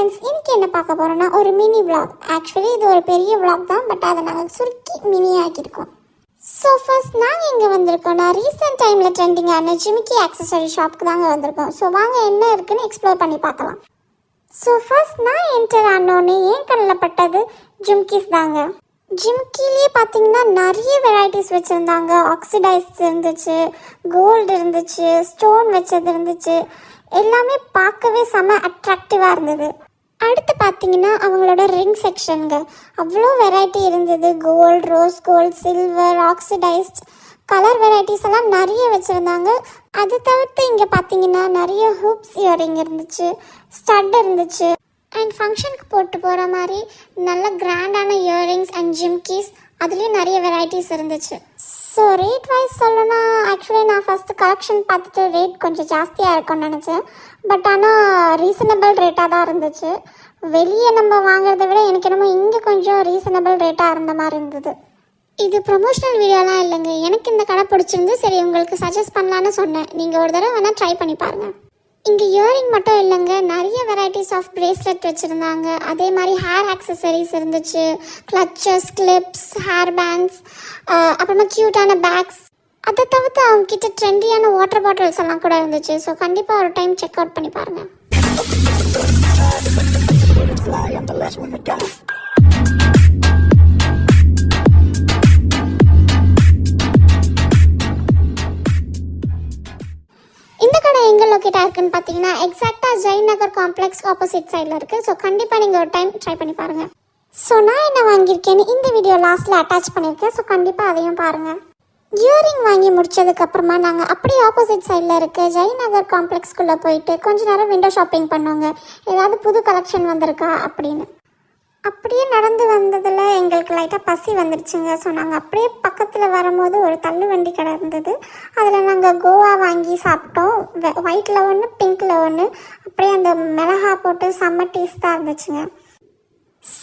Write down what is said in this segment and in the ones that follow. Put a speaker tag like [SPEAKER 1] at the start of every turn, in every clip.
[SPEAKER 1] Friends, இன்னைக்கு என்ன பார்க்க போகிறோன்னா ஒரு மினி vlog. ஆக்சுவலி இது ஒரு பெரிய vlog தான், பட் அதை நாங்கள் சுருக்கி மினி ஆக்கியிருக்கோம். ஸோ ஃபர்ஸ்ட் நாங்கள் இங்கே வந்திருக்கோம்னா ரீசெண்ட் டைமில் ட்ரெண்டிங்கான ஜிமிக்கி ஆக்சசரி ஷாப்புக்கு தாங்க வந்திருக்கோம். ஸோ வாங்க என்ன இருக்குன்னு எக்ஸ்ப்ளோர் பண்ணி பார்க்கலாம். ஸோ ஃபர்ஸ்ட் நான் என்டர் ஆனோன்னு ஏன் கண்ணில் பட்டது ஜிமிக்கிஸ் தாங்க. ஜிமிக்கிலேயே பார்த்தீங்கன்னா நிறைய வெரைட்டிஸ் வச்சுருந்தாங்க. ஆக்சிடைஸ் இருந்துச்சு, கோல்டு இருந்துச்சு, ஸ்டோன் வச்சது இருந்துச்சு. எல்லாமே பார்க்கவே செம அட்ராக்டிவாக இருந்தது. அடுத்து பார்த்தீங்கன்னா அவங்களோட ரிங் செக்ஷனுங்க, அவ்வளோ வெரைட்டி இருந்தது. Gold, rose gold, silver, oxidised colour varieties எல்லாம் நிறைய வச்சுருந்தாங்க. அது தவிர்த்து இங்கே பார்த்தீங்கன்னா நிறைய ஹூப்ஸ் இயரிங் இருந்துச்சு, ஸ்டட் இருந்துச்சு, அண்ட் ஃபங்க்ஷனுக்கு போட்டு போகிற மாதிரி நல்ல கிராண்டான இயரிங்ஸ் அண்ட் ஜிம்கீஸ், அதுலேயும் நிறைய வெரைட்டிஸ் இருந்துச்சு. ஸோ ரேட் வைஸ் சொல்லணும்னா ஆக்சுவலி நான் ஃபஸ்ட்டு கலெக்ஷன் பார்த்துட்டு ரேட் கொஞ்சம் ஜாஸ்தியாக இருக்கும்னு நினச்சேன். பட் ஆனால் ரீசனபிள் ரேட்டாக தான் இருந்துச்சு. வெளியே நம்ம வாங்குறத விட எனக்கு என்னமோ இங்கே கொஞ்சம் ரீசனபிள் ரேட்டாக இருந்த மாதிரி இருந்தது. இது ப்ரொமோஷனல் வீடியோலாம் இல்லைங்க, எனக்கு இந்த கடை பிடிச்சிருந்து சரி உங்களுக்கு சஜஸ்ட் பண்ணலான்னு சொன்னேன். நீங்கள் ஒரு தடவை வேணால் ட்ரை பண்ணி பாருங்கள். இங்கே இயரிங் மட்டும் இல்லைங்க, நிறைய வெரைட்டிஸ் ஆஃப் பிரேஸ்லெட் வச்சுருந்தாங்க. அதே மாதிரி ஹேர் ஆக்சசரிஸ் இருந்துச்சு, கிளச்சஸ், கிளிப்ஸ், ஹேர் பேண்ட்ஸ், அப்புறமா க்யூட்டான பேக்ஸ். அதை தவிர்த்து அவங்கக்கிட்ட ட்ரெண்டியான வாட்டர் பாட்டில்ஸ் எல்லாம் கூட இருந்துச்சு. ஸோ கண்டிப்பாக ஒரு டைம் செக் அவுட் பண்ணி பாருங்கள். இந்த கடை எங்கே லொக்கேட்டாக இருக்குன்னு பார்த்தீங்கன்னா எக்ஸாக்டாக ஜெயநகர் காம்ப்ளெக்ஸ் ஆப்போசிட் சைடில் இருக்குது. ஸோ கண்டிப்பாக நீங்கள் ஒரு டைம் ட்ரை பண்ணி பாருங்கள். ஸோ நான் என்ன வாங்கியிருக்கேன்னு இந்த வீடியோ லாஸ்ட்டில் அட்டாச் பண்ணியிருக்கேன். ஸோ கண்டிப்பாக அதையும் பாருங்கள். இயரிங் வாங்கி முடிச்சதுக்கப்புறமா நாங்கள் அப்படியே ஆப்போசிட் சைடில் இருக்க ஜெயநகர் காம்ப்ளெக்ஸ்குள்ளே போயிட்டு கொஞ்ச நேரம் விண்டோ ஷாப்பிங் பண்ணுவோங்க, ஏதாவது புது கலெக்ஷன் வந்திருக்கா அப்படின்னு. அப்படியே நடந்து வந்ததில் எங்களுக்கு லைட்டாக பசி வந்துடுச்சுங்க. ஸோ நாங்கள் அப்படியே பக்கத்தில் வரும்போது ஒரு தள்ளு வண்டி கடை இருந்தது. அதில் நாங்கள் கோவா வாங்கி சாப்பிட்டோம். ஒயிட்டில் ஒன்று, பிங்க்கில் ஒன்று. அப்படியே அந்த மிளகா போட்டு செம்ம டேஸ்ட்டாக இருந்துச்சுங்க.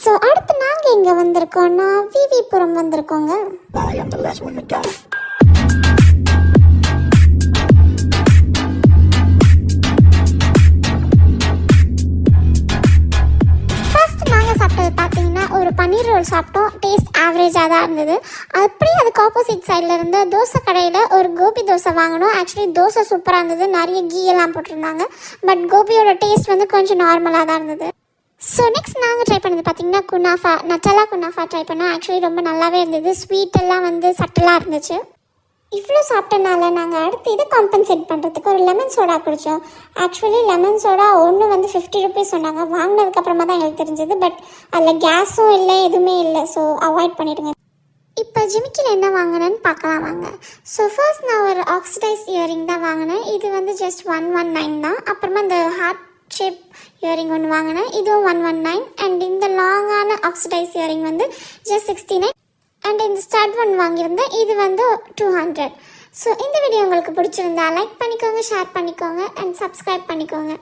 [SPEAKER 1] ஸோ அடுத்து நாங்கள் இங்கே வந்திருக்கோம்னா விவிபுரம் வந்திருக்கோங்க. பார்த்தீங்கன்னா ஒரு பன்னீர் ரோல் சாப்பிட்டோம். டேஸ்ட் ஆவரேஜாக தான் இருந்தது. அப்படியே அதுக்கு ஆப்போசிட் சைடில் இருந்த தோசை கடையில் ஒரு கோபி தோசை வாங்கினோம். ஆக்சுவலி தோசை சூப்பராக இருந்தது, நிறைய கீ எல்லாம் போட்டிருந்தாங்க. பட் கோபியோட டேஸ்ட் வந்து கொஞ்சம் நார்மலாக தான் இருந்தது. ஸோ நெக்ஸ்ட் நாங்கள் ட்ரை பண்ணது பார்த்தீங்கன்னா குனாஃபா, நட்டலா குனாஃபா ட்ரை பண்ணோம். ஆக்சுவலி ரொம்ப நல்லாவே இருந்தது. ஸ்வீட்டெல்லாம் வந்து சட்டலாக இருந்துச்சு. இவ்வளோ சாப்பிட்டனால நாங்கள் அடுத்து இதை காம்பன்சேட் பண்ணுறதுக்கு ஒரு லெமன் சோடா குடித்தோம். ஆக்சுவலி லெமன் சோடா ஒன்று வந்து 50 rupees சொன்னாங்க. வாங்கினதுக்கப்புறமா தான் எங்களுக்கு தெரிஞ்சது. பட் அதில் கேஸும் இல்லை, எதுவுமே இல்லை. ஸோ அவாய்ட் பண்ணிவிடுங்க. இப்போ ஜிமிக்கியில் என்ன வாங்கினேன்னு பார்க்கலாம் வாங்க. ஸோ ஃபர்ஸ்ட் நான் ஒரு ஆக்சிடைஸ் இயரிங் தான் வாங்கினேன். இது வந்து ஜஸ்ட் 119 தான். அப்புறமா இந்த ஹார்ட் ஷேப் இயரிங் ஒன்று வாங்கினேன், இதுவும் 119. அண்ட் இந்த லாங்கான ஆக்சிடைஸ் இயரிங் வந்து ஜஸ்ட் 69. அண்ட் இந்த ஸ்டட் ஒன் வாங்கியிருந்தேன், இது வந்து 200. ஸோ இந்த வீடியோ உங்களுக்கு பிடிச்சிருந்தா லைக் பண்ணிக்கோங்க, ஷேர் பண்ணிக்கோங்க அண்ட் சப்ஸ்கிரைப் பண்ணிக்கோங்க.